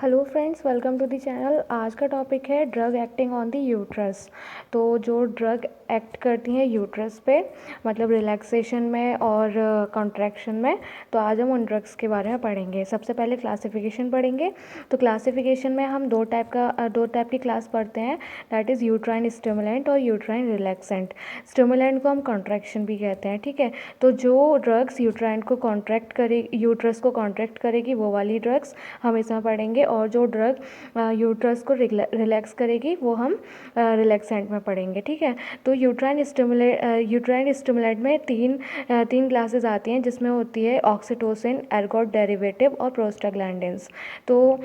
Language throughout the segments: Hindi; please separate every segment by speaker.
Speaker 1: Hello friends, welcome to the channel. आज का टॉपिक है drug acting on the uterus. तो जो ड्रग एक्ट करती हैं यूट्रस पे, मतलब रिलैक्सेशन में और कॉन्ट्रैक्शन में, तो आज हम उन ड्रग्स के बारे में पढ़ेंगे। सबसे पहले क्लासिफिकेशन पढ़ेंगे। तो क्लासिफिकेशन में हम दो टाइप की क्लास पढ़ते हैं, दैट इज़ यूट्राइन स्टिमुलेंट और यूट्राइन रिलैक्सेंट। स्टिमुलेंट को हम कॉन्ट्रैक्शन भी कहते हैं, ठीक है। तो जो ड्रग्स यूट्राइन को कॉन्ट्रैक्ट करे, यूट्रस को कॉन्ट्रैक्ट करेगी, वो वाली ड्रग्स हम इसमें पढ़ेंगे, और जो ड्रग यूट्रस को रिलैक्स करेगी वो हम रिलैक्सेंट में पढ़ेंगे, ठीक है। तो यूट्राइन स्टिमुलेंट में तीन क्लासेस आती हैं, जिसमें होती है ऑक्सीटोसिन, एर्गोट डेरिवेटिव और प्रोस्टाग्लैंडिन्स। तो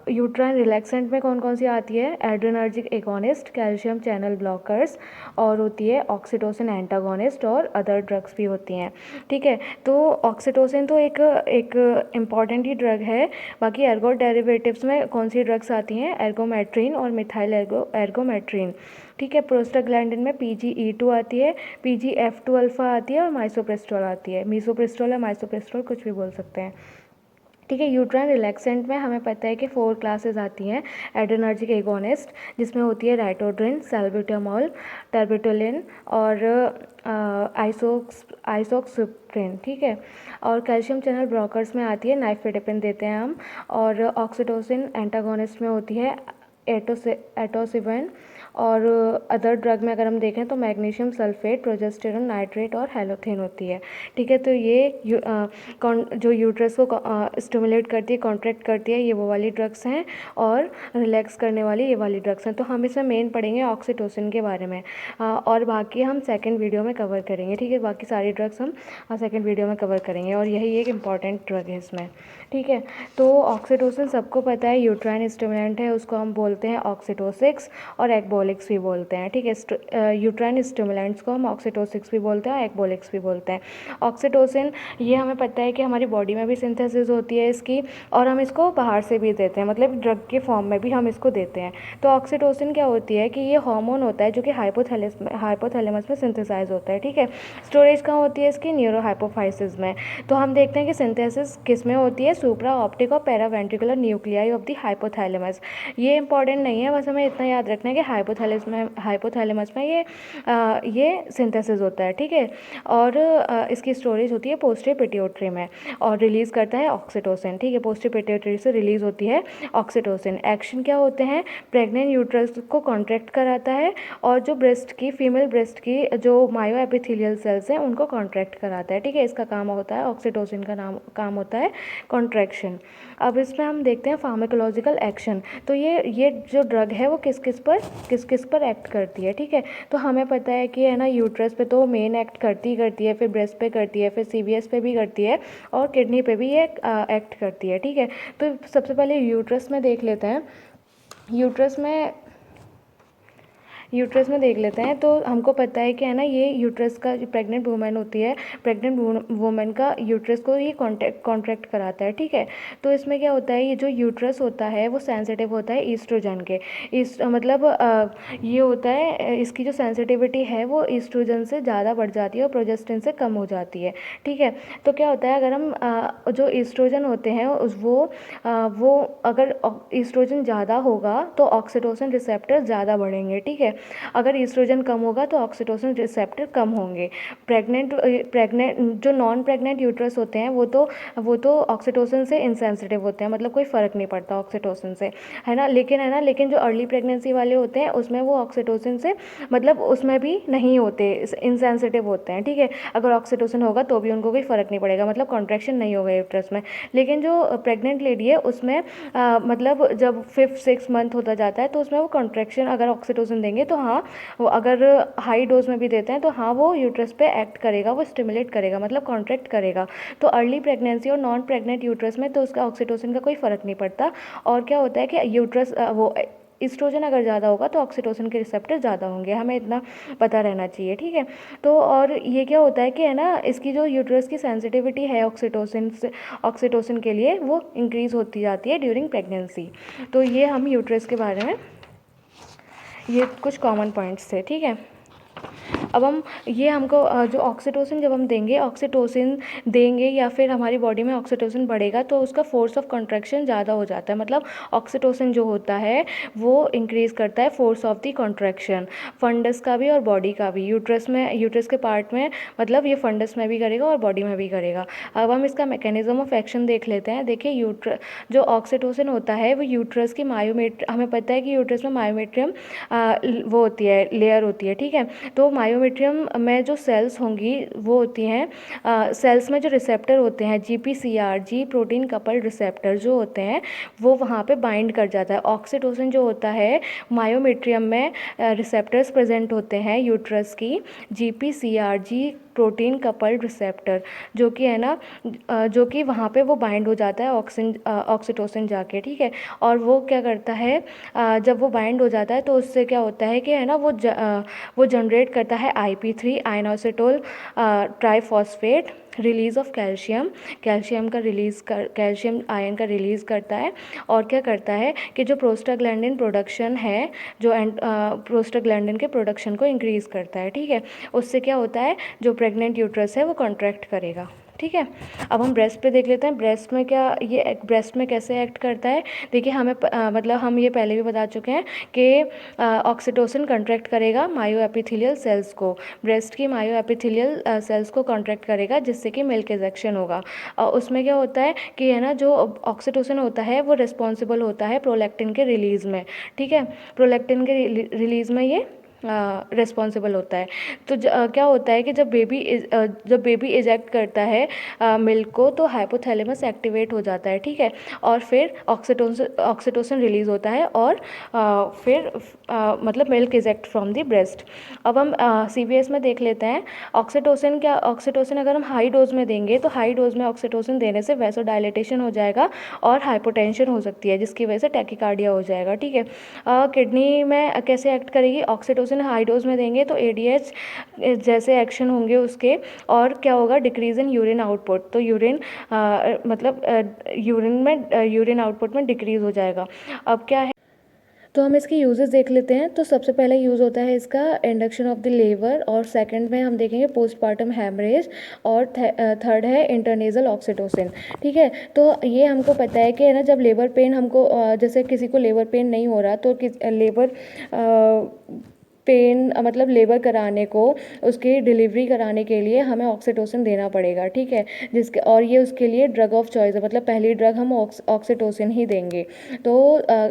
Speaker 1: यूट्राइन रिलैक्सेंट में कौन कौन सी आती है? Adrenergic agonist, calcium channel blockers, और होती है ऑक्सीटोसिन एंटागोनिस्ट, और अदर ड्रग्स भी होती हैं, ठीक है। तो ऑक्सीटोसिन तो एक इम्पॉर्टेंट ही ड्रग है। बाकी एर्गोट डेरिवेटिव्स में कौन सी ड्रग्स आती हैं? एर्गोमेट्रिन और मिथाइल एर्गोमेट्रिन, ठीक है। प्रोस्टाग्लैंडिन में PGE2 आती है, PGF2 अल्फा आती है, और माइसोप्रेस्टोल आती है। मीसोप्रेस्टोल या माइसोप्रेस्टोल कुछ भी बोल सकते हैं, ठीक है। यूट्राइन रिलैक्सेंट में हमें पता है कि 4 क्लासेस आती हैं। एड्रेनर्जिक एगोनिस्ट, जिसमें होती है राइटोड्रिन, सैल्ब्यूटामॉल, टर्बिटोलिन और आइसोक्सिप्रिन, ठीक है। और कैल्शियम चैनल ब्लॉकर्स में आती है नाइफेडेपिन देते हैं हम। और ऑक्सीटोसिन एंटागोनिस्ट में होती है एटोसिवन। और अदर ड्रग में अगर हम देखें तो मैग्नीशियम सल्फेट, प्रोजेस्टेरोन, नाइट्रेट और हेलोथिन होती है, ठीक है। तो ये जो यूट्रस को स्टिमुलेट करती है, कॉन्ट्रैक्ट करती है, ये वो वाली ड्रग्स हैं। और रिलैक्स करने वाली ये वाली ड्रग्स हैं। तो हम इसमें मेन पढ़ेंगे ऑक्सीटोसिन के बारे में, और बाकी हम सेकेंड वीडियो में कवर करेंगे, ठीक है। बाकी सारी ड्रग्स हम सेकेंड वीडियो में कवर करेंगे, और यही एक इम्पॉर्टेंट ड्रग है इसमें, ठीक है। तो ऑक्सीटोसिन सबको पता है यूट्राइन स्टिमुलेंट है, उसको हम बोलते हैं ऑक्सीटोसिक्स और एक्बोलिक्स भी बोलते हैं, ठीक है। यूट्राइन स्टिमुलेंट्स को हम ऑक्सीटोसिक्स भी बोलते हैं और एक्बोलिक्स भी बोलते हैं। ऑक्सीटोसिन, ये हमें पता है कि हमारी बॉडी में भी सिंथेसिस होती है इसकी, और हम इसको बाहर से भी देते हैं, मतलब ड्रग के फॉर्म में भी हम इसको देते हैं। तो ऑक्सीटोसिन क्या होती है कि ये हार्मोन होता है जो कि हाइपोथैलेमस में सिंथेसाइज होता है, ठीक है। स्टोरेज कहाँ होती है इसकी? न्यूरो हाइपोफाइसिस में। तो हम देखते हैं कि सिंथेसिस किस में होती है? सुप्रा ऑप्टिक और paraventricular nuclei of the hypothalamus. ये इंपॉर्टेंट नहीं है, बस हमें इतना याद रखना है कि हाइपोथैलेमस में ये सिंथेसिस होता है, ठीक है। और इसकी स्टोरेज होती है पोस्टीरियर पिट्यूटरी में, और रिलीज़ करता है ऑक्सीटोसिन, ठीक है। पोस्टीरियर पिट्यूटरी से रिलीज़ होती है ऑक्सीटोसिन। एक्शन क्या होते हैं? प्रेग्नेंट यूट्रस को कॉन्ट्रैक्ट कराता है, और जो फीमेल ब्रेस्ट की जो मायो एपिथेलियल सेल्स हैं उनको कॉन्ट्रैक्ट कराता है, ठीक है। इसका काम होता है, ऑक्सीटोसिन का काम होता है कॉन्ट्रैक्शन। अब इसमें हम देखते हैं फार्माकोलॉजिकल एक्शन। तो ये जो ड्रग है वो किस किस पर एक्ट करती है, ठीक है। तो हमें पता है कि है ना, यूट्रस पे तो मेन एक्ट करती है, फिर ब्रेस्ट पे करती है, फिर CVS पे भी करती है, और किडनी पे भी ये एक्ट करती है, ठीक है। तो सबसे पहले यूट्रस में देख लेते हैं। यूट्रस में देख लेते हैं। तो हमको पता है कि है ना, ये यूट्रस का जो प्रेग्नेंट वूमेन होती है, प्रेग्नेंट वूमेन का यूट्रस को ये कॉन्ट्रैक्ट कराता है, ठीक है। तो इसमें क्या होता है, ये जो यूट्रस होता है वो सेंसिटिव होता है ईस्ट्रोजन के। मतलब ये होता है, इसकी जो सेंसिटिविटी है वो ईस्ट्रोजन से ज़्यादा बढ़ जाती है और प्रोजेस्टेरोन से कम हो जाती है, ठीक है। तो क्या होता है, अगर हम जो ईस्ट्रोजन होते हैं वो अगर ईस्ट्रोजन ज़्यादा होगा तो ऑक्सीटोसिन रिसेप्टर ज़्यादा बढ़ेंगे, ठीक है। अगर ईस्ट्रोजन कम होगा तो ऑक्सीटोसिन रिसेप्टर कम होंगे। प्रेग्नेंट जो नॉन प्रेग्नेंट यूट्रस होते हैं वो तो ऑक्सीटोसिन से इनसेंसिटिव होते हैं, मतलब कोई फ़र्क नहीं पड़ता ऑक्सीटोसिन से, है ना। लेकिन जो अर्ली प्रेगनेंसी वाले होते हैं उसमें वो ऑक्सीटोसिन से, मतलब उसमें भी नहीं होते, इनसेंसिटिव होते हैं, ठीक है। अगर ऑक्सीटोसिन होगा तो भी उनको कोई फ़र्क नहीं पड़ेगा, मतलब कॉन्ट्रैक्शन नहीं होगा यूट्रस में। लेकिन जो प्रेग्नेंट लेडी है उसमें मतलब जब 5-6 मंथ होता जाता है तो उसमें वो कॉन्ट्रैक्शन, अगर ऑक्सीटोसिन देंगे तो हाँ, वो अगर हाई डोज में भी देते हैं तो हाँ, वो यूट्रस पे एक्ट करेगा, वो स्टिमुलेट करेगा, मतलब कॉन्ट्रैक्ट करेगा। तो अर्ली प्रेगनेंसी और नॉन प्रेग्नेंट यूट्रस में तो उसका ऑक्सीटोसिन का कोई फ़र्क नहीं पड़ता। और क्या होता है कि यूट्रस वो ईस्ट्रोजन अगर ज़्यादा होगा तो ऑक्सीटोसिन के रिसेप्टर ज़्यादा होंगे, हमें इतना पता रहना चाहिए, ठीक है। तो और ये क्या होता है कि है ना, इसकी जो यूट्रस की सेंसिटिविटी है ऑक्सीटोसिन के लिए, वो इंक्रीज़ होती जाती है ड्यूरिंग प्रेगनेंसी। तो ये हम यूट्रस के बारे में, ये कुछ कॉमन पॉइंट्स थे, ठीक है। अब हम ये हमको जो ऑक्सीटोसिन जब हम देंगे, ऑक्सीटोसिन देंगे या फिर हमारी बॉडी में ऑक्सीटोसिन बढ़ेगा तो उसका फोर्स ऑफ कॉन्ट्रैक्शन ज़्यादा हो जाता है। मतलब ऑक्सीटोसिन जो होता है वो इंक्रीज़ करता है force of the contraction, fundus का भी और बॉडी का भी। यूट्रस के पार्ट में मतलब ये फंडस में भी करेगा और बॉडी में भी करेगा। अब हम इसका मैकेनिज्म ऑफ एक्शन देख लेते हैं। देखिए जो ऑक्सीटोसिन होता है वो यूट्रस की हमें पता है कि यूट्रस में मायोमेट्रियम वो होती है, लेयर होती है, ठीक है। तो मायोमेट्रियम में जो सेल्स होंगी वो होती हैं, सेल्स में जो रिसेप्टर होते हैं GPCR, जी प्रोटीन कपल्ड रिसेप्टर जो होते हैं वो वहाँ पे बाइंड कर जाता है। ऑक्सीटोसिन जो होता है मायोमेट्रियम में रिसेप्टर्स प्रेजेंट होते हैं यूट्रस की, GPCR, जी प्रोटीन कपल्ड रिसेप्टर, जो कि है ना जो कि वहाँ पे वो बाइंड हो जाता है ऑक्सीटोसिन जाके, ठीक है। और वो क्या करता है, जब वो बाइंड हो जाता है तो उससे क्या होता है कि है ना वो जनरेट करता है IP3 inositol triphosphate, release of calcium ion का रिलीज़ करता है। और क्या करता है कि जो प्रोस्टाग्लैंडिन प्रोडक्शन है, जो प्रोस्टाग्लैंडिन के प्रोडक्शन को इंक्रीज़ करता है, ठीक है। उससे क्या होता है, जो प्रेग्नेंट यूट्रस है वो कॉन्ट्रैक्ट करेगा, ठीक है। अब हम ब्रेस्ट पे देख लेते हैं, ब्रेस्ट में कैसे एक्ट करता है। देखिए मतलब हम ये पहले भी बता चुके हैं कि ऑक्सीटोसिन कॉन्ट्रैक्ट करेगा मायो एपिथेलियल सेल्स को, ब्रेस्ट की मायो एपिथेलियल सेल्स को कॉन्ट्रैक्ट करेगा, जिससे कि मिल्क इजेक्शन होगा। उसमें क्या होता है कि है ना जो ऑक्सीटोसिन होता है वो रिस्पॉन्सिबल होता है प्रोलैक्टिन के रिलीज़ में, ठीक है। प्रोलैक्टिन के रिलीज़ में ये रिस्पॉन्सिबल होता है। तो क्या होता है कि जब बेबी इजेक्ट करता है मिल्क को तो हाइपोथैलेमस एक्टिवेट हो जाता है, ठीक है। और फिर ऑक्सीटोसिन रिलीज़ होता है और फिर मतलब milk eject from the breast. अब हम CVS में देख लेते हैं ऑक्सीटोसिन अगर हम हाई डोज में देंगे तो हाई डोज में ऑक्सीटोसिन देने से वैसोडाइलेटेशन हो जाएगा और हाइपोटेंशन हो सकती है, जिसकी वजह से टैकीकार्डिया हो जाएगा, ठीक है। किडनी में कैसे एक्ट करेगी, ऑक्सीटोसिन हाई डोज में देंगे तो ADH जैसे एक्शन होंगे उसके, और क्या होगा, डिक्रीज इन यूरिन आउटपुट, तो यूरिन आउटपुट में डिक्रीज हो जाएगा। अब क्या है, तो हम इसके यूजेस देख लेते हैं। तो सबसे पहला यूज़ होता है इसका इंडक्शन ऑफ द लेबर, और सेकंड में हम देखेंगे पोस्टपार्टम हैमरेज, और थर्ड है इंटरनेजल ऑक्सीटोसिन, ठीक है। तो ये हमको पता है कि है ना जब लेबर पेन हमको जैसे किसी को लेबर पेन नहीं हो रहा तो लेबर पेन मतलब लेबर कराने को, उसकी डिलीवरी कराने के लिए हमें ऑक्सीटोसिन देना पड़ेगा, ठीक है। और ये उसके लिए ड्रग ऑफ चॉइस है, मतलब पहली ड्रग हम ऑक्सीटोसिन ही देंगे। तो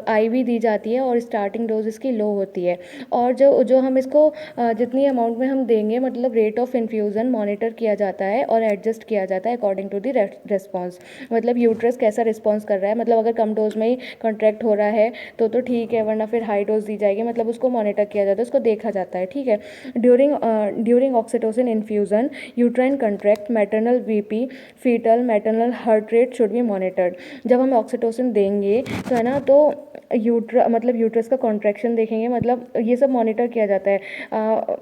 Speaker 1: IV दी जाती है और स्टार्टिंग डोज इसकी लो होती है। और जो हम इसको जितनी अमाउंट में हम देंगे, मतलब रेट ऑफ इन्फ्यूज़न मॉनिटर किया जाता है और एडजस्ट किया जाता है अकॉर्डिंग टू द रेस्पॉन्स। मतलब यूट्रस कैसा रिस्पॉन्स कर रहा है, मतलब अगर कम डोज में ही कॉन्ट्रैक्ट हो रहा है तो ठीक है, वरना फिर हाई डोज दी जाएगी, मतलब उसको मॉनिटर किया जाता है, उसको देखा जाता है, ठीक है। During oxytocin infusion uterine contract, maternal BP, fetal maternal heart rate should be monitored. जब हम ऑक्सीटोसिन देंगे तो है ना, तो यूट्रस का कॉन्ट्रैक्शन देखेंगे, मतलब ये सब मॉनिटर किया जाता है।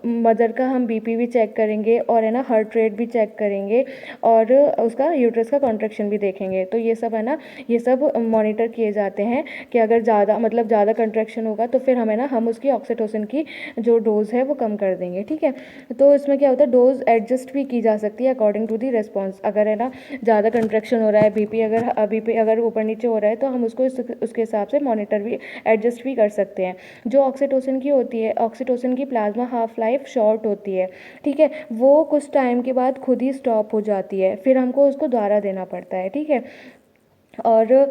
Speaker 1: मदर का हम BP भी चेक करेंगे और है ना हार्ट रेट भी चेक करेंगे और उसका यूट्रस का कॉन्ट्रैक्शन भी देखेंगे। तो ये सब है ना, ये सब मॉनिटर किए जाते हैं कि अगर ज़्यादा कॉन्ट्रैक्शन होगा तो फिर हम उसकी ऑक्सीटोसिन की जो डोज़ है वो कम कर देंगे, ठीक है। तो इसमें क्या होता है, डोज़ एडजस्ट भी की जा सकती है अकॉर्डिंग टू दी रिस्पॉन्स। अगर है ना ज़्यादा कंट्रैक्शन हो रहा है, BP अगर ऊपर नीचे हो रहा है तो हम उसको उसके हिसाब से मॉनिटर भी एडजस्ट भी कर सकते हैं। जो ऑक्सीटोसिन की होती है, ऑक्सीटोसिन की प्लाज्मा हाफ लाइफ शॉर्ट होती है, ठीक है। वो कुछ टाइम के बाद खुद ही स्टॉप हो जाती है, फिर हमको उसको दोबारा देना पड़ता है, ठीक है। और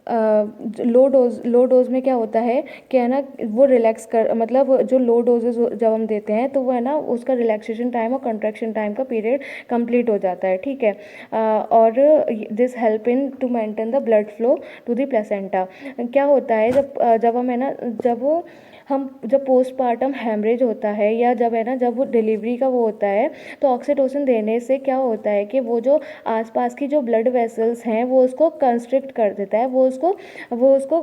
Speaker 1: लो डोज में क्या होता है कि है ना वो रिलैक्स कर, मतलब जो लो डोजेज जब हम देते हैं तो वो है ना उसका रिलैक्सेशन टाइम और कंट्रैक्शन टाइम का पीरियड कंप्लीट हो जाता है, ठीक है। और this help in to maintain the blood flow to the placenta. क्या होता है जब हम है ना जब पोस्टपार्टम हेमरेज होता है या जब वो डिलीवरी का वो होता है तो ऑक्सीटोसिन देने से क्या होता है कि वो जो आसपास की जो ब्लड वेसल्स हैं वो उसको कंस्ट्रिक्ट कर देता है, वो उसको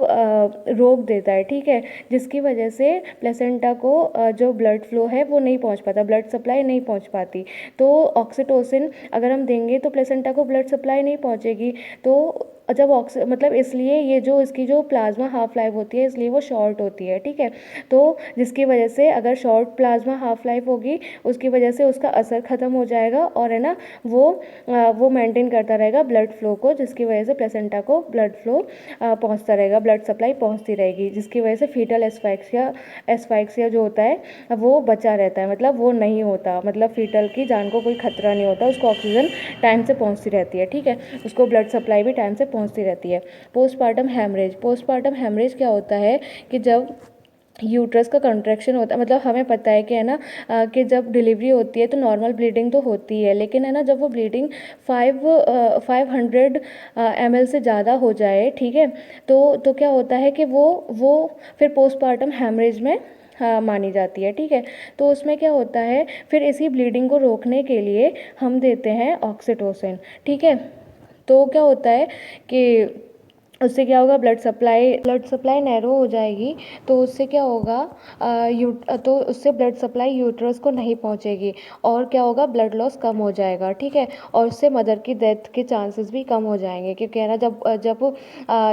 Speaker 1: रोक देता है, ठीक है। जिसकी वजह से प्लेसेंटा को जो ब्लड फ्लो है वो नहीं पहुंच पाता, ब्लड सप्लाई नहीं पहुंच पाती। तो ऑक्सीटोसिन अगर हम देंगे तो प्लेसेंटा को ब्लड सप्लाई नहीं पहुंचेगी, तो जब मतलब इसलिए ये जो इसकी जो प्लाज्मा हाफ लाइफ होती है इसलिए वो शॉर्ट होती है, ठीक है। तो जिसकी वजह से अगर शॉर्ट प्लाज्मा हाफ लाइफ होगी उसकी वजह से उसका असर ख़त्म हो जाएगा और है ना वो मेंटेन करता रहेगा ब्लड फ्लो को, जिसकी वजह से प्लेसेंटा को ब्लड फ्लो पहुंचता रहेगा, ब्लड सप्लाई पहुंचती रहेगी, जिसकी वजह से फीटल एस्फाइक्सिया जो होता है वो बचा रहता है, मतलब वो नहीं होता, मतलब फीटल की जान को कोई खतरा नहीं होता, उसको ऑक्सीजन टाइम से पहुंचती रहती है, ठीक है, उसको ब्लड सप्लाई भी टाइम से पहुंचती रहती है। पोस्टपार्टम हेमरेज क्या होता है कि जब यूट्रस का कंट्रैक्शन होता है, मतलब हमें पता है कि है ना कि जब डिलीवरी होती है तो नॉर्मल ब्लीडिंग तो होती है, लेकिन है ना जब वो ब्लीडिंग 500 ml से ज़्यादा हो जाए, ठीक है, तो क्या होता है कि वो फिर पोस्टपार्टम हेमरेज में मानी जाती है, ठीक है। तो उसमें क्या होता है, फिर इसी ब्लीडिंग को रोकने के लिए हम देते हैं ऑक्सीटोसिन, ठीक है। तो क्या होता है कि उससे क्या होगा, ब्लड सप्लाई नैरो हो जाएगी, तो उससे क्या होगा, तो उससे ब्लड सप्लाई यूट्रस को नहीं पहुंचेगी और क्या होगा, ब्लड लॉस कम हो जाएगा, ठीक है। और उससे मदर की डेथ के चांसेस भी कम हो जाएंगे, क्योंकि है ना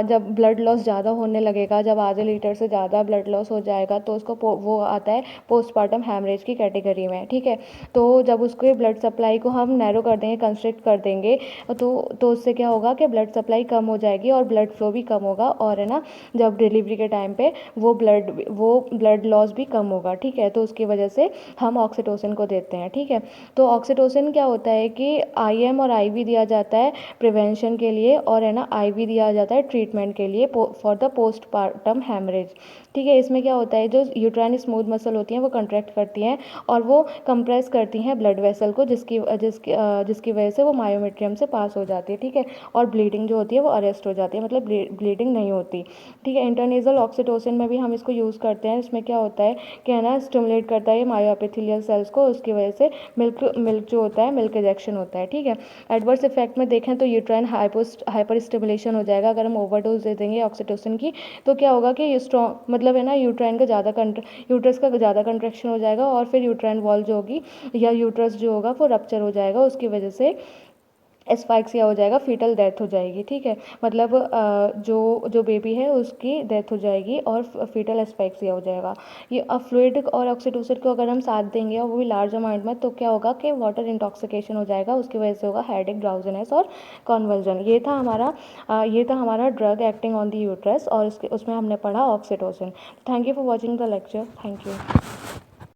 Speaker 1: जब ब्लड लॉस ज़्यादा होने लगेगा, जब आधे लीटर से ज़्यादा ब्लड लॉस हो जाएगा तो उसको वो आता है पोस्टपार्टम हैमरेज की कैटेगरी में, ठीक है। तो जब उसके ब्लड सप्लाई को हम नैरो कर देंगे, कंस्ट्रिक्ट कर देंगे, तो उससे क्या होगा कि ब्लड सप्लाई कम हो जाएगी और ब्लड फ्लो भी कम होगा, और है ना जब डिलीवरी के टाइम पे वो ब्लड लॉस भी कम होगा, ठीक है। तो उसकी वजह से हम ऑक्सीटोसिन को देते हैं, ठीक है। तो ऑक्सीटोसिन क्या होता है कि आईएम और आईवी दिया जाता है प्रिवेंशन के लिए, और है ना आईवी दिया जाता है ट्रीटमेंट के लिए फॉर द पोस्टपार्टम हैमरेज, ठीक है। इसमें क्या होता है, जो यूट्राइन स्मूथ मसल होती हैं वो कंट्रैक्ट करती हैं और वो कंप्रेस करती हैं ब्लड वेसल को, जिसकी वजह से वो मायोमेट्रियम से पास हो जाती है, ठीक है, और ब्लीडिंग जो होती है वो अरेस्ट हो जाती है, मतलब ब्लीडिंग नहीं होती, ठीक है। इंटरनेजल ऑक्सीटोसिन में भी हम इसको यूज़ करते हैं। इसमें क्या होता है कि है ना स्टिमुलेट करता है मायोएपिथेलियल सेल्स को, उसकी वजह से मिल्क जो होता है, मिल्क इजेक्शन होता है, ठीक है। एडवर्स इफेक्ट में देखें तो यूट्राइन हाइपर स्टिमुलेशन हो जाएगा अगर हम ओवरडोज दे देंगे ऑक्सीटोसिन की, तो क्या होगा कि स्ट्रॉन्ग मतलब है ना यूट्रस का ज़्यादा कंट्रैक्शन हो जाएगा और फिर यूट्राइन वॉल जो होगी या यूट्रस जो होगा वो रप्चर हो जाएगा, उसकी वजह से एस्फाइक्सिया हो जाएगा, फीटल डेथ हो जाएगी, ठीक है। मतलब जो बेबी है उसकी डेथ हो जाएगी और फीटल एस्फाइक्सिया हो जाएगा। ये अब फ्लूइड और ऑक्सीटोसिन को अगर हम साथ देंगे और वो भी लार्ज अमाउंट में, तो क्या होगा कि वाटर इंटॉक्सिकेशन हो जाएगा, उसकी वजह से होगा हेडेक, ड्राउजीनेस और कॉन्वल्जन। ये था हमारा drug acting on the uterus, और उसमें हमने पढ़ा oxytocin. Thank you for watching the lecture. Thank you.